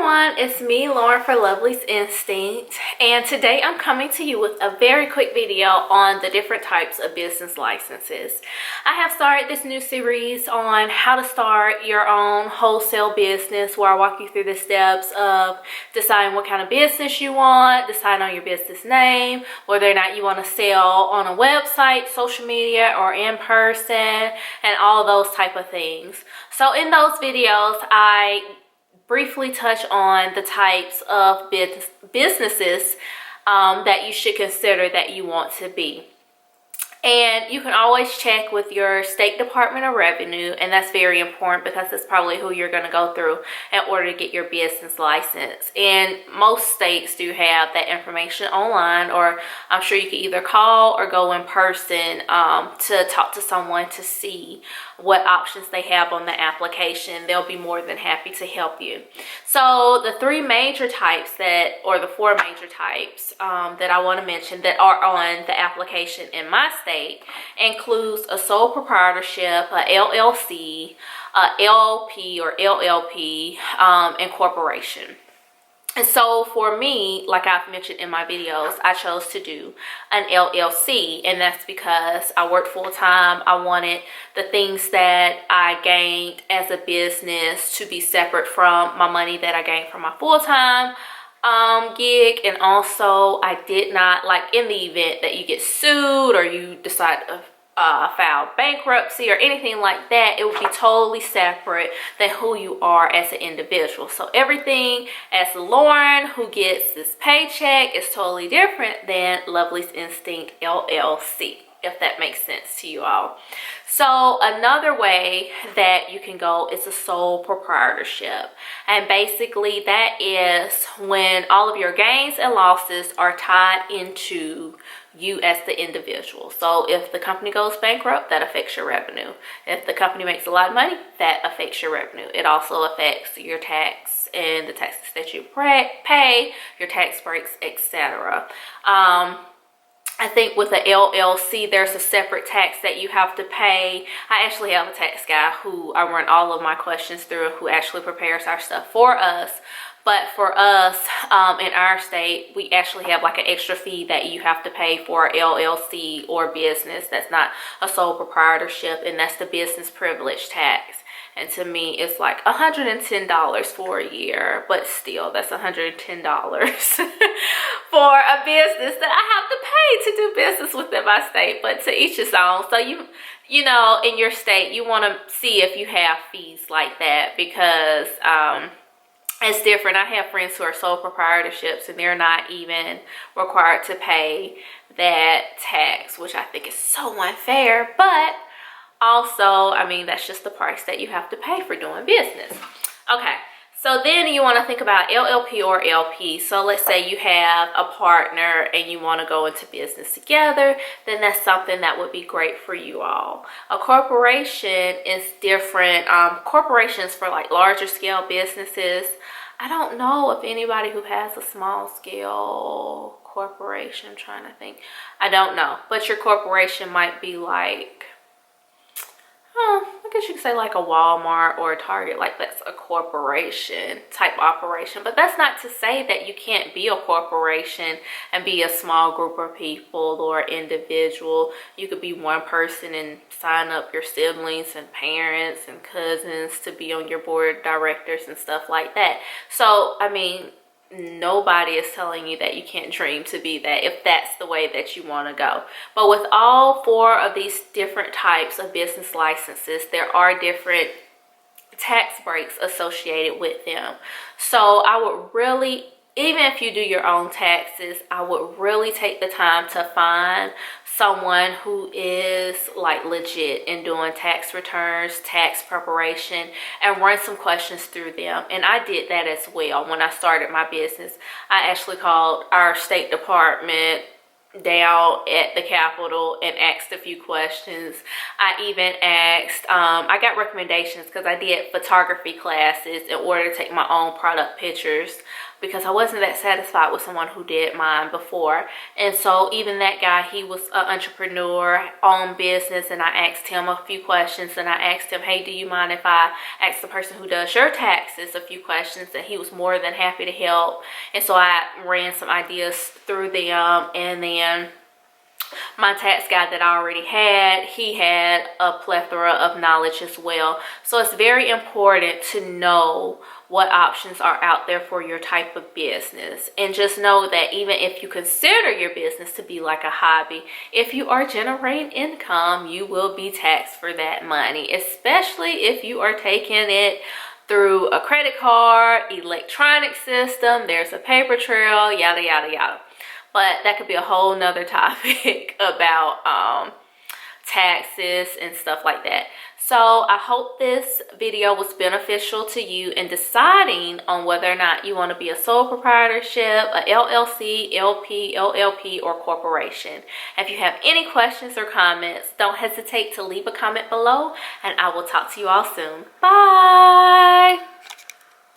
everyone, it's me, Lauren for Lovely's Instinct, and today I'm coming to you with a very quick video on the different types of business licenses. I have started this new series on how to start your own wholesale business, where I walk you through the steps of deciding what kind of business you want, deciding on your business name, whether or not you want to sell on a website, social media, or in person, and all those type of things. So in those videos, I briefly touch on the types of businesses that you should consider that you want to be. And you can always check with your State Department of Revenue, and that's very important because that's probably who you're going to go through in order to get your business license. And most states do have that information online, or I'm sure you can either call or go in person to talk to someone to see what options they have on the application. They'll be more than happy to help you. So the four major types that I want to mention that are on the application in my state includes a sole proprietorship, a LLC, a LP or LLP, and corporation. And so for me, like I've mentioned in my videos, I chose to do an LLC, and that's because I worked full-time. I wanted the things that I gained as a business to be separate from my money that I gained from my full-time gig. And also I did not, like, in the event that you get sued or you decide to file bankruptcy or anything like that, it would be totally separate than who you are as an individual. So everything as Lauren, who gets this paycheck, is totally different than Lovely's Instinct LLC, if that makes sense to you all. So another way that you can go is a sole proprietorship. And basically that is when all of your gains and losses are tied into you as the individual. So if the company goes bankrupt, that affects your revenue. If the company makes a lot of money, that affects your revenue. It also affects your tax and the taxes that you pay, your tax breaks, etc. I think with the LLC, there's a separate tax that you have to pay. I actually have a tax guy who I run all of my questions through, who actually prepares our stuff for us. But for us, in our state, we actually have like an extra fee that you have to pay for LLC or business. That's not a sole proprietorship, and that's the business privilege tax. And to me, it's like $110 for a year, but still, that's $110 for a business that I have to pay to do business within my state. But to each his own. So you know, in your state, you want to see if you have fees like that, because it's different. I have friends who are sole proprietorships and they're not even required to pay that tax, which I think is so unfair. But also, I mean, that's just the price that you have to pay for doing business. Okay, so then you want to think about LLP or LP. So let's say you have a partner and you want to go into business together, then that's something that would be great for you all. A corporation is different. Corporations for like larger scale businesses. I don't know if anybody who has a small scale corporation, I'm trying to think. I don't know, but your corporation might be like, I guess you could say like a Walmart or a Target. Like, that's a corporation type operation. But that's not to say that you can't be a corporation and be a small group of people or individual. You could be one person and sign up your siblings and parents and cousins to be on your board of directors and stuff like that. So, I mean, nobody is telling you that you can't dream to be that if that's the way that you want to go. But with all four of these different types of business licenses, there are different tax breaks associated with them. So I would really, even if you do your own taxes, I would really take the time to find someone who is like legit in doing tax returns, tax preparation, and run some questions through them. And I did that as well. When I started my business, I actually called our State Department down at the Capitol and asked a few questions. I even asked, I got recommendations because I did photography classes in order to take my own product pictures because I wasn't that satisfied with someone who did mine before. And so even that guy, he was an entrepreneur, owned business, and I asked him a few questions, and I asked him, hey, do you mind if I ask the person who does your taxes a few questions? And he was more than happy to help. And so I ran some ideas through them, and then my tax guy that I already had, he had a plethora of knowledge as well. So it's very important to know what options are out there for your type of business. And just know that even if you consider your business to be like a hobby, if you are generating income, you will be taxed for that money, especially if you are taking it through a credit card, electronic system, there's a paper trail, yada, yada, yada. But that could be a whole nother topic about taxes and stuff like that. So I hope this video was beneficial to you in deciding on whether or not you want to be a sole proprietorship, a LLC, LP, LLP, or corporation. If you have any questions or comments, don't hesitate to leave a comment below, and I will talk to you all soon. Bye!